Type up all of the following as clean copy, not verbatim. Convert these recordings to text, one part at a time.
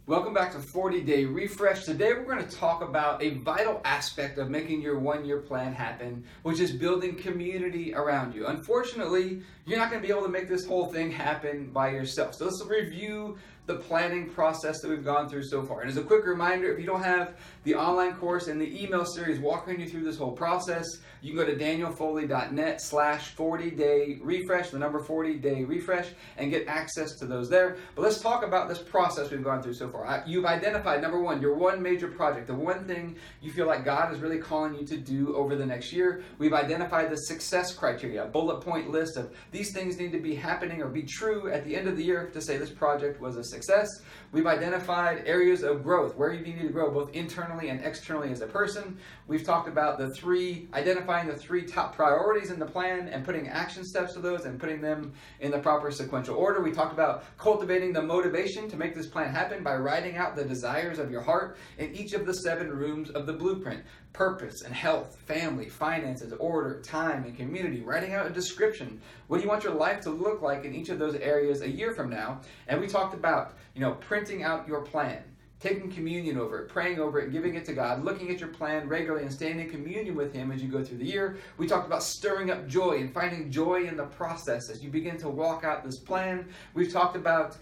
Welcome back to 40-Day Refresh. Today we're going to talk about a vital aspect of making your one-year plan happen, which is building community around you. Unfortunately, you're not going to be able to make this whole thing happen by yourself. So let's review the planning process that we've gone through so far. And as a quick reminder, if you don't have the online course and the email series walking you through this whole process, you can go to danielfoley.net/40-day refresh, the number 40-day refresh, and get access to those there. But let's talk about this process we've gone through so far. You've identified, number one, your one major project, the one thing you feel like God is really calling you to do over the next year. We've identified the success criteria, a bullet point list of these things need to be happening or be true at the end of the year to say this project was a success. We've identified areas of growth, where you need to grow both internally and externally as a person. We've talked about identifying the three top priorities in the plan and putting action steps to those and putting them in the proper sequential order. We talked about cultivating the motivation to make this plan happen by writing out the desires of your heart in each of the 7 rooms of the blueprint: purpose and health, family, finances, order, time, and community. Writing out a description. What do you want your life to look like in each of those areas a year from now? And we talked about, printing out your plan, taking communion over it, praying over it, giving it to God, looking at your plan regularly and staying in communion with Him as you go through the year. We talked about stirring up joy and finding joy in the process as you begin to walk out this plan. We've talked about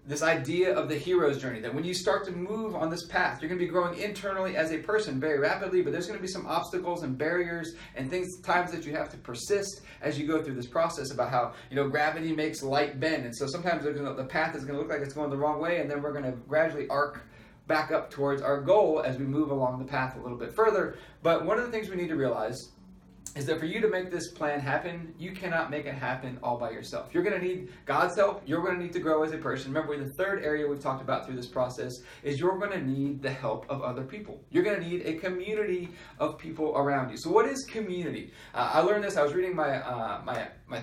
this idea of the hero's journey, that when you start to move on this path, you're going to be growing internally as a person very rapidly, but there's going to be some obstacles and barriers and times that you have to persist as you go through this process, about how, gravity makes light bend. And so sometimes the path is going to look like it's going the wrong way, and then we're going to gradually arc back up towards our goal as we move along the path a little bit further. But one of the things we need to realize is that for you to make this plan happen, you cannot make it happen all by yourself. You're going to need God's help. You're going to need to grow as a person. Remember, the third area we've talked about through this process is you're going to need the help of other people. You're going to need a community of people around you. So what is community? I learned this. I was reading my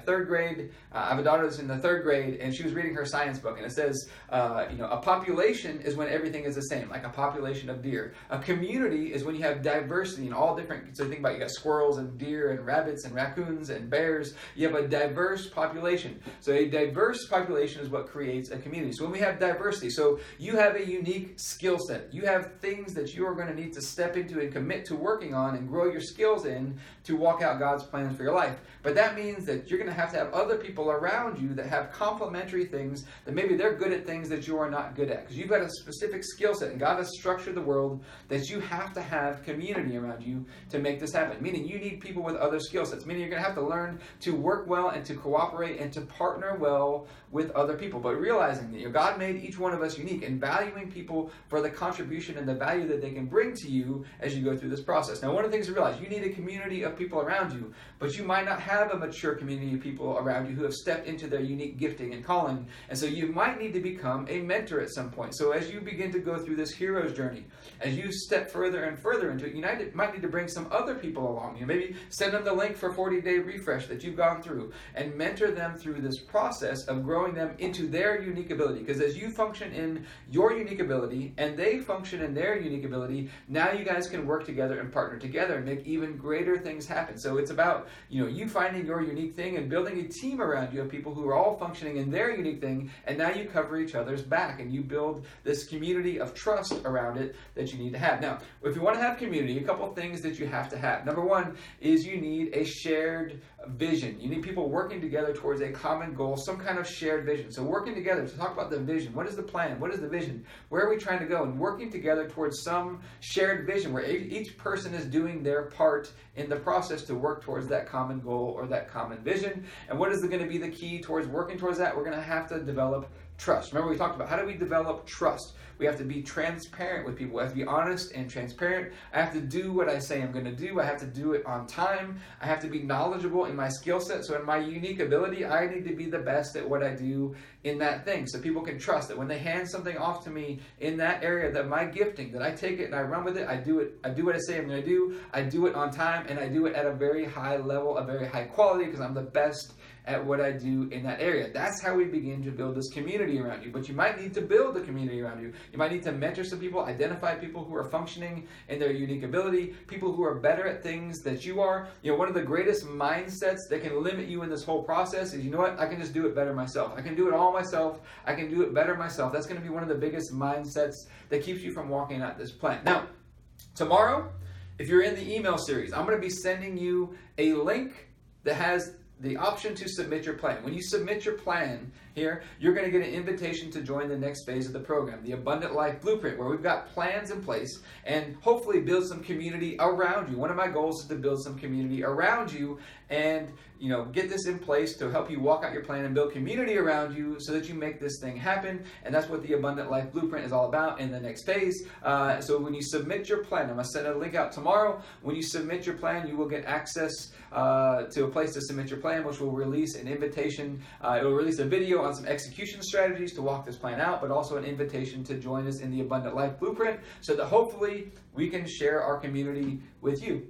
third grade. I have a daughter that's in the third grade, and she was reading her science book, and it says, a population is when everything is the same, like a population of deer. A community is when you have diversity in all different. So think about, you got squirrels and deer and rabbits and raccoons and bears. You have a diverse population. So a diverse population is what creates a community. So when we have diversity, so you have a unique skill set. You have things that you are going to need to step into and commit to working on and grow your skills in to walk out God's plans for your life. But that means that you're going to have other people around you that have complementary things, that maybe they're good at things that you are not good at, because you've got a specific skill set, and God has structured the world that you have to have community around you to make this happen. Meaning you need people with other skill sets, meaning you're going to have to learn to work well and to cooperate and to partner well with other people. But realizing that God made each one of us unique, and valuing people for the contribution and the value that they can bring to you as you go through this process. Now, one of the things to realize, you need a community of people around you, but you might not have a mature community of people around you who have stepped into their unique gifting and calling. And so you might need to become a mentor at some point. So as you begin to go through this hero's journey, as you step further and further into it, you might need to bring some other people along. Maybe send them the link for 40-day refresh that you've gone through, and mentor them through this process of growing them into their unique ability. Because as you function in your unique ability and they function in their unique ability, now you guys can work together and partner together and make even greater things happen. So it's about, you finding your unique thing and building a team around you of people who are all functioning in their unique thing, and now you cover each other's back and you build this community of trust around it that you need to have. Now, if you want to have community, a couple of things that you have to have. Number one is you need a shared vision. You need people working together towards a common goal, some kind of shared vision. So working together to talk about the vision. What is the plan? What is the vision? Where are we trying to go? And working together towards some shared vision where each person is doing their part in the process to work towards that common goal or that common vision. And what is going to be the key towards working towards that? We're going to have to develop trust. Remember, we talked about, how do we develop trust? We have to be transparent with people. We have to be honest and transparent. I have to do what I say I'm going to do. I have to do it on time. I have to be knowledgeable in my skill set. So in my unique ability, I need to be the best at what I do in that thing. So people can trust that when they hand something off to me in that area, that my gifting, that I take it and I run with it, I do what I say I'm going to do. I do it on time, and I do it at a very high level, a very high quality, because I'm the best at what I do in that area. That's how we begin to build this community around you. But you might need to build a community around you. You might need to mentor some people, identify people who are functioning in their unique ability, people who are better at things that you are. One of the greatest mindsets that can limit you in this whole process is, you know what, I can just do it better myself. I can do it all myself. I can do it better myself. That's going to be one of the biggest mindsets that keeps you from walking out this plan. Now, tomorrow, if you're in the email series, I'm going to be sending you a link that has the option to submit your plan. When you submit your plan here, you're going to get an invitation to join the next phase of the program, the Abundant Life Blueprint, where we've got plans in place and hopefully build some community around you. One of my goals is to build some community around you and get this in place to help you walk out your plan and build community around you so that you make this thing happen. And that's what the Abundant Life Blueprint is all about in the next phase. So when you submit your plan, I'm going to send a link out tomorrow. When you submit your plan, you will get access to a place to submit your plan, which will release an invitation. It will release a video on some execution strategies to walk this plan out, but also an invitation to join us in the Abundant Life Blueprint so that hopefully we can share our community with you.